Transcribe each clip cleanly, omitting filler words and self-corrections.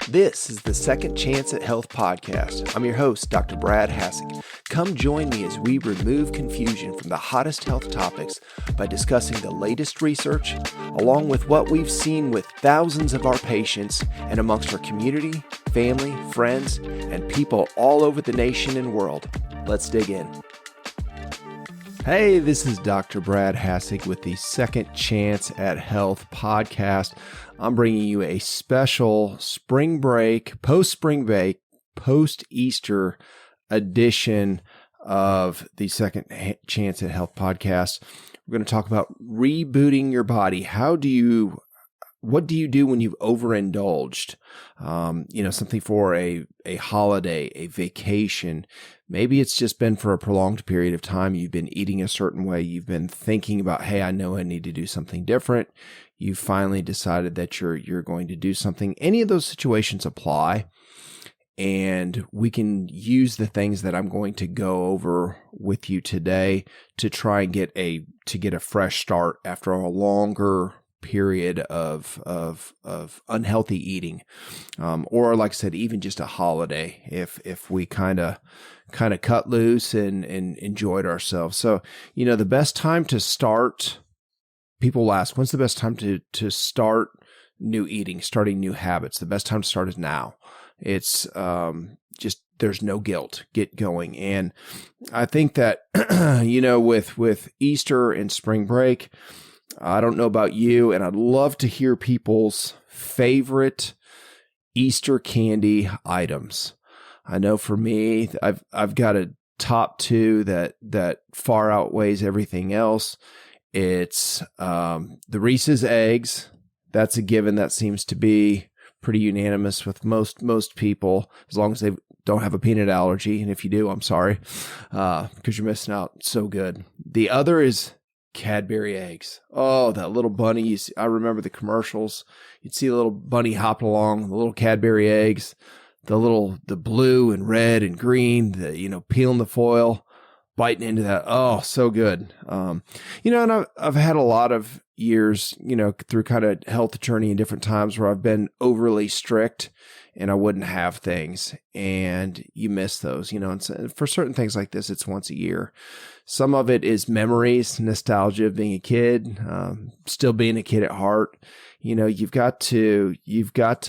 This is the Second Chance at Health podcast. I'm your host, Dr. Brad Hassig. Come join me as we remove confusion from the hottest health topics by discussing the latest research, along with what we've seen with thousands of our patients and amongst our community, family, friends, and people all over the nation and world. Let's dig in. Hey, this is Dr. Brad Hassig with the Second Chance at Health podcast. I'm bringing you a special spring break, post-spring break, post-Easter edition of the Second Chance at Health podcast. We're going to talk about rebooting your body. What do you do when you've overindulged? Something for a holiday, a vacation. Maybe it's just been for a prolonged period of time. You've been eating a certain way. You've been thinking about, hey, I know I need to do something different. You finally decided that you're going to do something. Any of those situations apply, and we can use the things that I'm going to go over with you today to try and get a fresh start after a longer period of unhealthy eating, or like I said, even just a holiday. If we kind of cut loose and enjoyed ourselves. So the best time to start. People ask, when's the best time to start new eating, starting new habits? The best time to start is now. It's just there's no guilt. Get going. And I think that with Easter and spring break, I don't know about you, and I'd love to hear people's favorite Easter candy items. I know for me, I've got a top two that far outweighs everything else. It's the Reese's eggs. That's a given. That seems to be pretty unanimous with most people, as long as they don't have a peanut allergy. And if you do, I'm sorry, because you're missing out. So good. The other is Cadbury eggs. Oh, that little bunny. I remember the commercials. You'd see the little bunny hopping along, the little Cadbury eggs, the blue and red and green, peeling the foil, biting into that. Oh, so good. And I've had a lot of years, through kind of health journey in different times where I've been overly strict and I wouldn't have things, and you miss those, and so for certain things like this, it's once a year. Some of it is memories, nostalgia of being a kid, still being a kid at heart. You've got to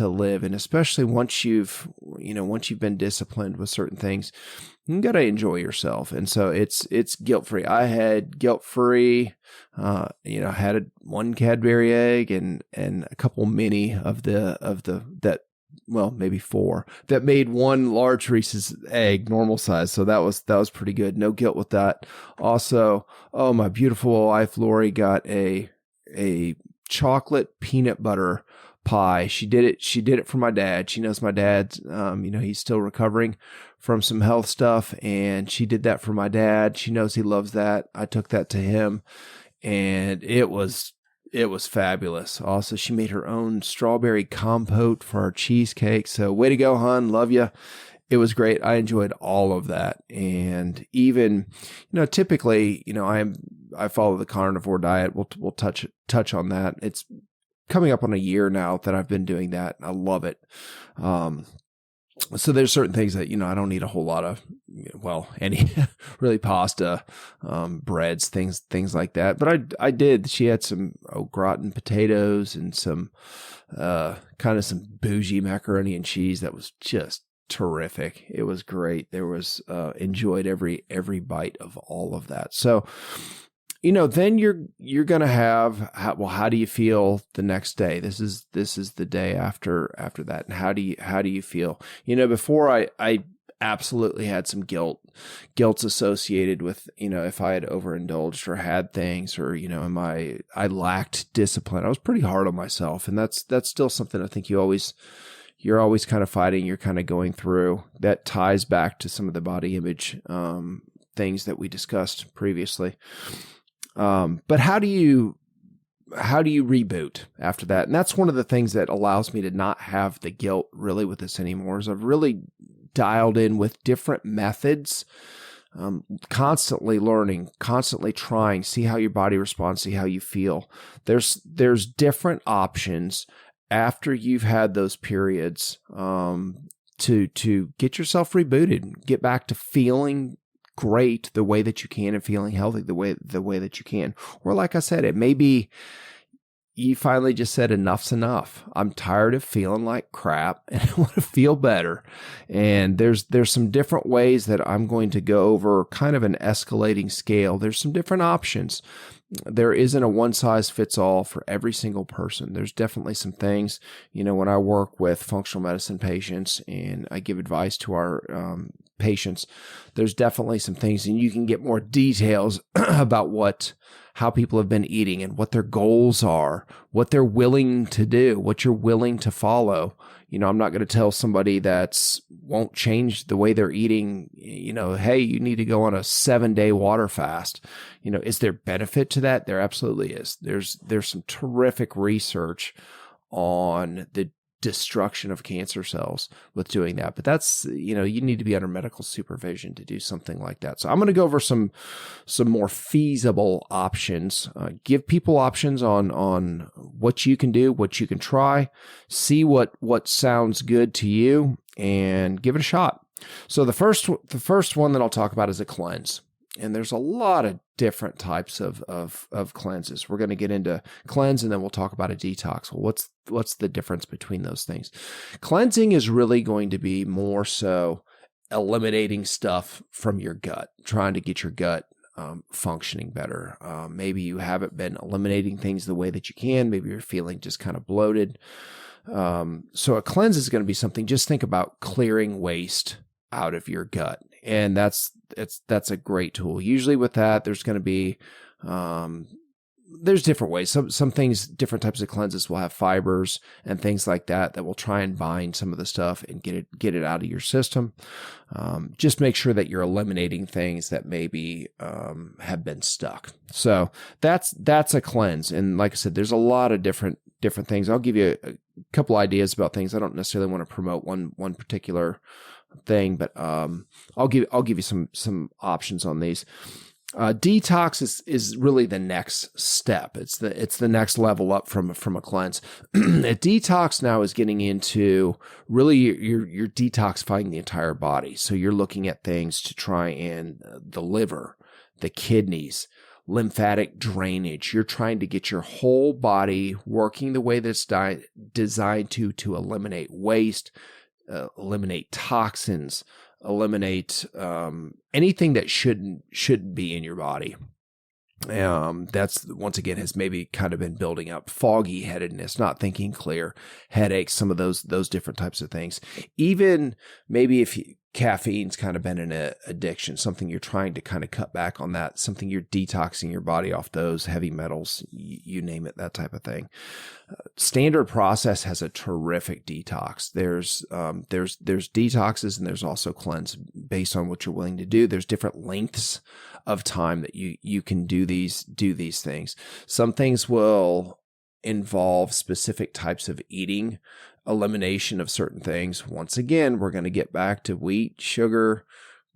live. And especially once you've been disciplined with certain things, you got to enjoy yourself. And so it's guilt-free. I had guilt-free, had one Cadbury egg and a couple mini maybe four that made one large Reese's egg normal size. So that was pretty good. No guilt with that. Also, my beautiful wife, Lori, got a chocolate peanut butter pie. She did it for my dad. She knows my dad, he's still recovering from some health stuff, and she did that for my dad. She knows he loves that. I took that to him, and it was fabulous. Also, she made her own strawberry compote for our cheesecake. So way to go, hon. Love you. It was great. I enjoyed all of that. And even, typically, I follow the carnivore diet. We'll touch on that. It's coming up on a year now that I've been doing that. I love it. So there's certain things that, I don't need a whole lot of, any really pasta, breads, things like that. But I did. She had some au gratin potatoes and some kind of some bougie macaroni and cheese that was just terrific. It was great. There was enjoyed every bite of all of that. So, then you're going to have, how do you feel the next day? This is the day after that. And how do you feel? Before I absolutely had some guilt's associated with, if I had overindulged or had things, or, I lacked discipline. I was pretty hard on myself. And that's still something I think you're always kind of fighting. You're kind of going through. That ties back to some of the body image, things that we discussed previously. But how do you reboot after that? And that's one of the things that allows me to not have the guilt really with this anymore, is I've really dialed in with different methods, constantly learning, constantly trying, see how your body responds, see how you feel. There's different options after you've had those periods, to get yourself rebooted, get back to feeling great the way that you can and feeling healthy the way that you can. Or like I said, it may be you finally just said enough's enough. I'm tired of feeling like crap and I want to feel better. And there's some different ways that I'm going to go over, kind of an escalating scale. There's some different options. There isn't a one size fits all for every single person. There's definitely some things, when I work with functional medicine patients and I give advice to our patients, there's definitely some things, and you can get more details about how people have been eating and what their goals are, what they're willing to do, what you're willing to follow. I'm not going to tell somebody that won't change the way they're eating, hey, you need to go on a 7-day water fast. Is there benefit to that? There absolutely is. There's some terrific research on the destruction of cancer cells with doing that. But that's, you need to be under medical supervision to do something like that. So I'm going to go over some more feasible options, give people options on what you can do, what you can try, see what sounds good to you, and give it a shot. So the first one that I'll talk about is a cleanse. And there's a lot of different types of cleanses. We're going to get into cleanse, and then we'll talk about a detox. Well, what's the difference between those things? Cleansing is really going to be more so eliminating stuff from your gut, trying to get your gut functioning better. Maybe you haven't been eliminating things the way that you can. Maybe you're feeling just kind of bloated. So a cleanse is going to be something, just think about clearing waste out of your gut. And that's a great tool. Usually with that, there's going to be, there's different ways. Some things, different types of cleanses will have fibers and things like that will try and bind some of the stuff and get it out of your system. Just make sure that you're eliminating things that maybe have been stuck. So that's a cleanse. And like I said, there's a lot of different things. I'll give you a couple ideas about things. I don't necessarily want to promote one particular thing, but I'll give you some options on these. Detox is really the next step. It's the next level up from a cleanse. A detox now is getting into really you're detoxifying the entire body. So you're looking at things to try and the liver, the kidneys, lymphatic drainage. You're trying to get your whole body working the way that's designed to eliminate waste, eliminate toxins, eliminate anything that shouldn't be in your body. That's once again has maybe kind of been building up foggy headedness, not thinking clear, headaches, some of those different types of things. Even maybe if caffeine's kind of been an addiction, something you're trying to kind of cut back on that, something you're detoxing your body off those heavy metals, you name it, that type of thing. Standard Process has a terrific detox. There's detoxes and there's also cleanse based on what you're willing to do. There's different lengths of time that you can do these things. Some things will involve specific types of eating, elimination of certain things. Once again, we're going to get back to wheat, sugar,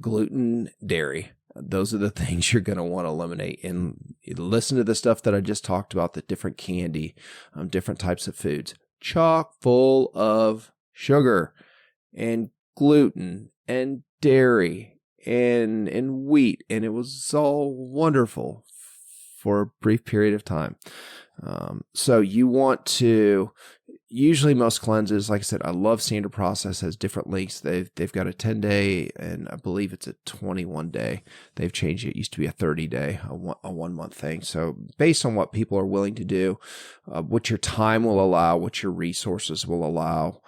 gluten, dairy. Those are the things you're going to want to eliminate. And listen to the stuff that I just talked about, the different candy, different types of foods, chock full of sugar and gluten and dairy and wheat. And it was all wonderful for a brief period of time. So you want to, usually most cleanses, like I said, I love Standard Process, has different lengths. They've got a 10-day and I believe it's a 21-day. They've changed it. It used to be a 30-day, a 1 month thing. So based on what people are willing to do, what your time will allow, what your resources will allow,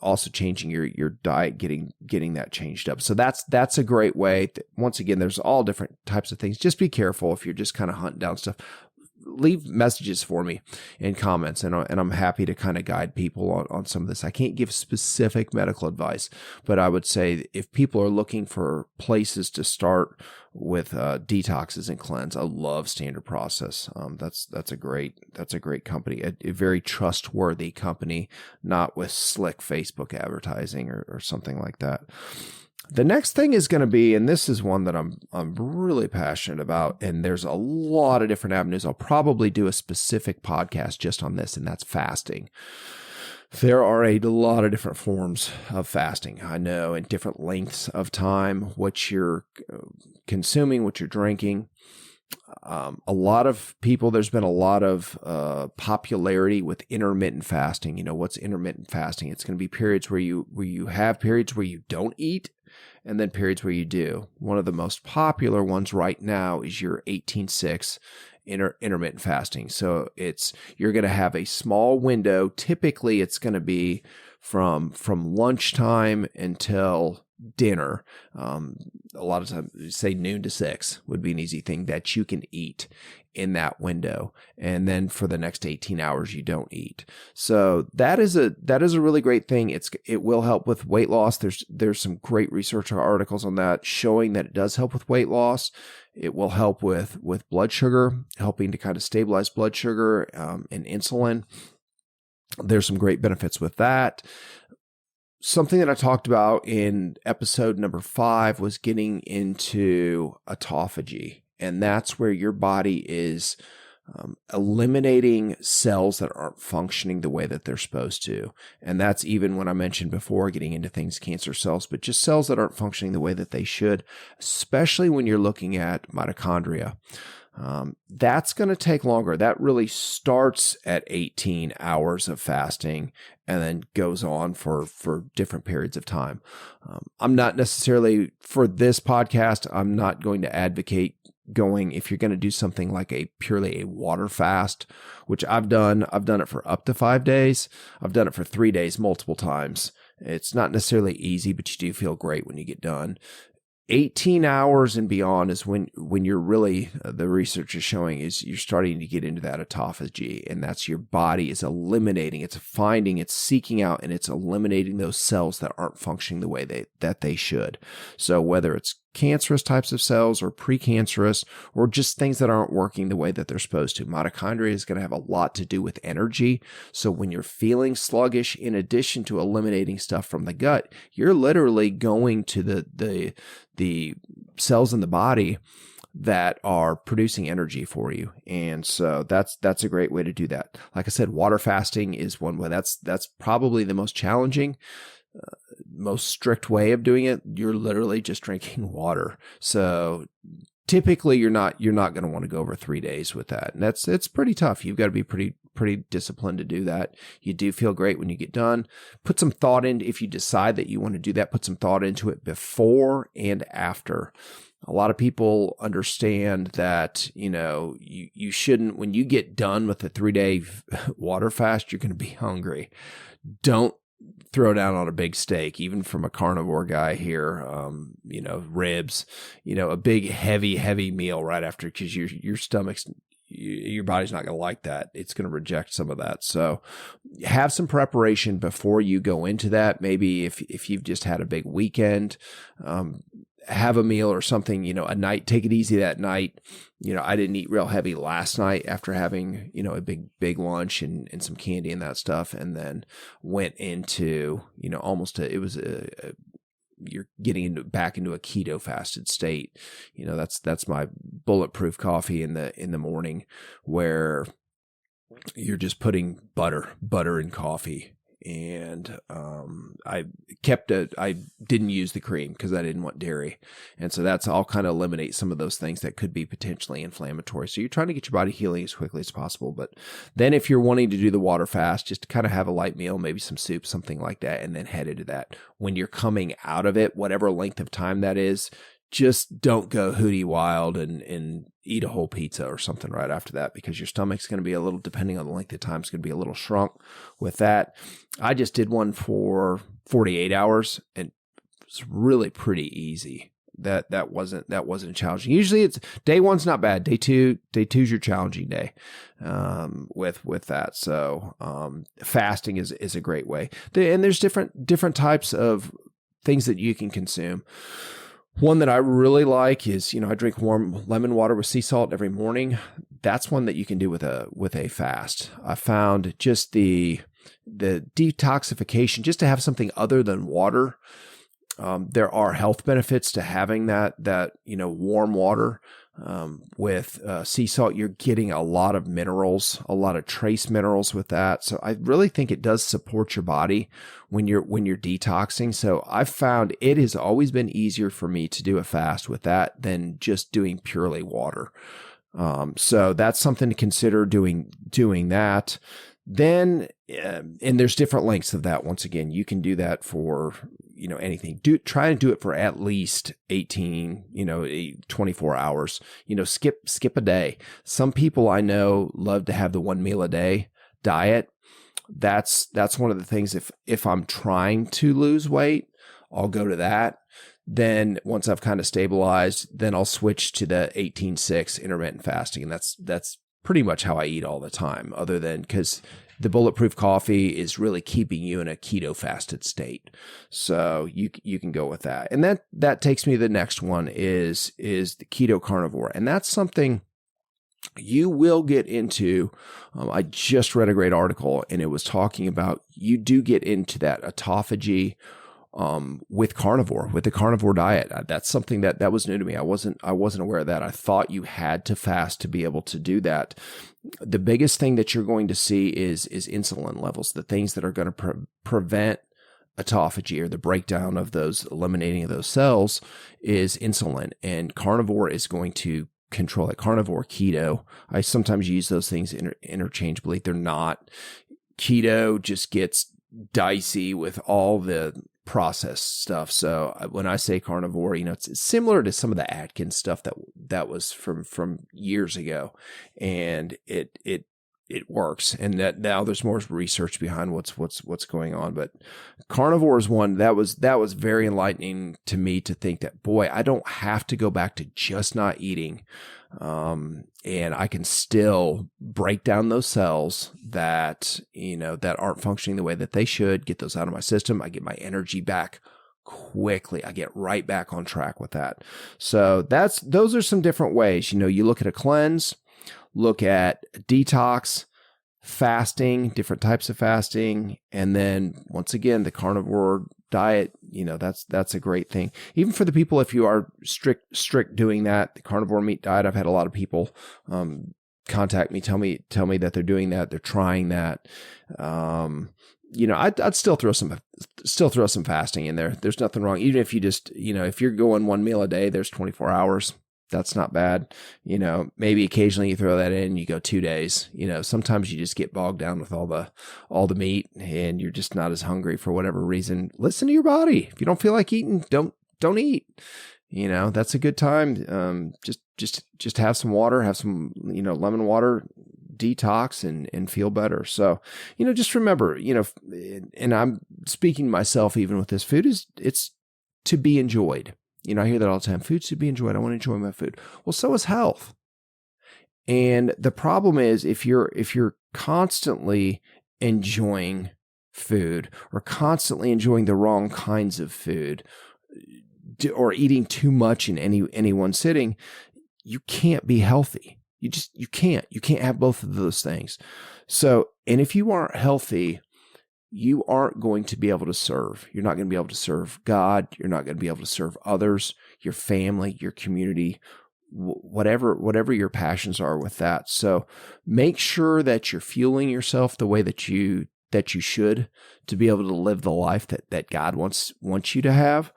also changing your diet, getting that changed up. So that's a great way. Once again, there's all different types of things. Just be careful if you're just kind of hunting down stuff. Leave messages for me in comments, and I'm happy to kind of guide people on some of this. I can't give specific medical advice, but I would say if people are looking for places to start with detoxes and cleanse, I love Standard Process. That's a great company, a very trustworthy company, not with slick Facebook advertising or something like that. The next thing is going to be, and this is one that I'm really passionate about, and there's a lot of different avenues. I'll probably do a specific podcast just on this, and that's fasting. There are a lot of different forms of fasting. I know, and different lengths of time, what you're consuming, what you're drinking. A lot of people, there's been a lot of popularity with intermittent fasting. You know, what's intermittent fasting? It's going to be periods where you have periods where you don't eat, and then periods where you do. One of the most popular ones right now is your 18-6 intermittent fasting. So you're going to have a small window. Typically, it's going to be from lunchtime until dinner. A lot of times, say noon to 6 would be an easy thing that you can eat in that window. And then for the next 18 hours, you don't eat. So that is a really great thing. It will help with weight loss. There's some great research articles on that showing that it does help with weight loss. It will help with blood sugar, helping to kind of stabilize blood sugar and insulin. There's some great benefits with that. Something that I talked about in episode number 5 was getting into autophagy. And that's where your body is eliminating cells that aren't functioning the way that they're supposed to. And that's even when I mentioned before, getting into things, cancer cells, but just cells that aren't functioning the way that they should, especially when you're looking at mitochondria. That's going to take longer. That really starts at 18 hours of fasting and then goes on for different periods of time. I'm not necessarily, for this podcast, I'm not going to advocate going, if you're going to do something like purely a water fast, which I've done it for up to 5 days. I've done it for 3 days multiple times. It's not necessarily easy, but you do feel great when you get done. 18 hours and beyond is when you're really, the research is showing, is you're starting to get into that autophagy, and that's your body is eliminating, it's seeking out, and it's eliminating those cells that aren't functioning the way that they should. So whether it's cancerous types of cells or precancerous or just things that aren't working the way that they're supposed to. Mitochondria is going to have a lot to do with energy. So when you're feeling sluggish, in addition to eliminating stuff from the gut, you're literally going to the cells in the body that are producing energy for you. And so that's a great way to do that. Like I said, water fasting is one way. That's probably the most challenging, most strict way of doing it. You're literally just drinking water. So typically you're not going to want to go over 3 days with that. And it's pretty tough. You've got to be pretty disciplined to do that. You do feel great when you get done. Put some thought in, if you decide that you want to do that, put some thought into it before and after. A lot of people understand that, you shouldn't, when you get done with a 3-day water fast, you're going to be hungry. Don't throw down on a big steak, even from a carnivore guy here, ribs, a big, heavy meal right after, because your stomach's, your body's not going to like that. It's going to reject some of that. So have some preparation before you go into that. Maybe if you've just had a big weekend, have a meal or something, a night, take it easy that night. I didn't eat real heavy last night after having, a big lunch and some candy and that stuff. And then went into, you're getting back into a keto fasted state. That's my bulletproof coffee in the morning, where you're just putting butter in coffee. And I didn't use the cream because I didn't want dairy. And so that's all kind of eliminate some of those things that could be potentially inflammatory. So you're trying to get your body healing as quickly as possible. But then if you're wanting to do the water fast, just kind of have a light meal, maybe some soup, something like that, and then head into that. When you're coming out of it, whatever length of time that is, just don't go hootie wild and eat a whole pizza or something right after that, because your stomach's going to be a little, depending on the length of time, it's going to be a little shrunk with that. I just did one for 48 hours and it's really pretty easy. That wasn't challenging. Usually it's day 1's not bad. Day 2's your challenging day, with that. So, fasting is a great way. And there's different types of things that you can consume. One that I really like is, I drink warm lemon water with sea salt every morning. That's one that you can do with a fast. I found just the detoxification, just to have something other than water, There are health benefits to having that warm water. With sea salt, you're getting a lot of minerals, a lot of trace minerals with that. So I really think it does support your body when you're detoxing. So I've found it has always been easier for me to do a fast with that than just doing purely water. So that's something to consider doing that. Then, and there's different lengths of that. Once again, you can do that for, anything. Try and do it for at least 18, 24 hours, skip a day. Some people I know love to have the 1 meal a day diet. That's one of the things. If I'm trying to lose weight, I'll go to that. Then once I've kind of stabilized, then I'll switch to the 18-6 intermittent fasting. And that's pretty much how I eat all the time, other than because the bulletproof coffee is really keeping you in a keto fasted state. So you can go with that. And that takes me to the next one is the keto carnivore. And that's something you will get into. I just read a great article and it was talking about you do get into that autophagy with the carnivore diet. That's something that was new to me. I wasn't aware of that. I thought you had to fast to be able to do that. The biggest thing that you're going to see is insulin levels, the things that are going to prevent autophagy or the breakdown of those, eliminating of those cells is insulin, and carnivore is going to control it. Carnivore, keto, I sometimes use those things interchangeably. They're not. Keto just gets dicey with all the processed stuff. So when I say carnivore, it's similar to some of the Atkins stuff that was from years ago, and it works. And that now there's more research behind what's going on. But carnivore is one that was very enlightening to me, to think that, boy, I don't have to go back to just not eating. And I can still break down those cells that aren't functioning the way that they should, get those out of my system. I get my energy back quickly. I get right back on track with that. So those are some different ways. You look at a cleanse, look at detox, fasting, different types of fasting. And then once again, the carnivore diet, that's a great thing. Even for the people, if you are strict doing that, the carnivore meat diet, I've had a lot of people contact me, tell me that they're doing that, they're trying that. I'd still throw some fasting in there. There's nothing wrong. Even if you just, if you're going 1 meal a day, there's 24 hours. That's not bad. Maybe occasionally you throw that in, you go 2 days. Sometimes you just get bogged down with all the meat and you're just not as hungry for whatever reason. Listen to your body. If you don't feel like eating, don't eat. That's a good time. Just have some water, have some, lemon water, detox and feel better. So, just remember, and I'm speaking to myself even with this, food it's to be enjoyed. I hear that all the time. Food's to be enjoyed. I want to enjoy my food. Well, so is health. And the problem is if you're constantly enjoying food or constantly enjoying the wrong kinds of food or eating too much in any one sitting, you can't be healthy. You can't have both of those things. So, and if you aren't healthy, you aren't going to be able to serve. You're not going to be able to serve God. You're not going to be able to serve others, your family, your community, whatever your passions are with that. So make sure that you're fueling yourself the way that you should, to be able to live the life that God wants you to have.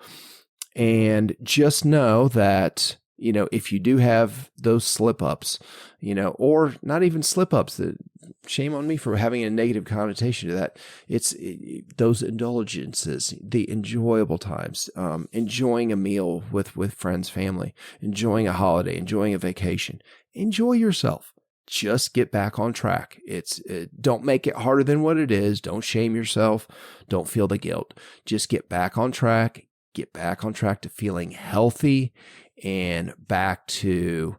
And just know that, if you do have those slip-ups, or not even slip-ups, shame on me for having a negative connotation to that. It's those indulgences, the enjoyable times, enjoying a meal with friends, family, enjoying a holiday, enjoying a vacation. Enjoy yourself. Just get back on track. Don't make it harder than what it is. Don't shame yourself. Don't feel the guilt. Just get back on track. Get back on track to feeling healthy and back to,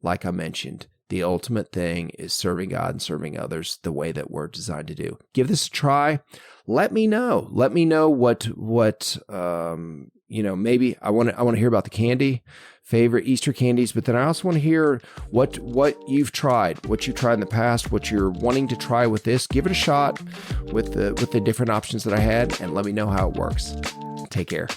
like I mentioned, the ultimate thing is serving God and serving others the way that we're designed to do. Give this a try. Let me know. Let me know what maybe I want to hear about the candy, favorite Easter candies, but then I also want to hear what you've tried, what you tried in the past, what you're wanting to try with this. Give it a shot with the different options that I had, and let me know how it works. Take care.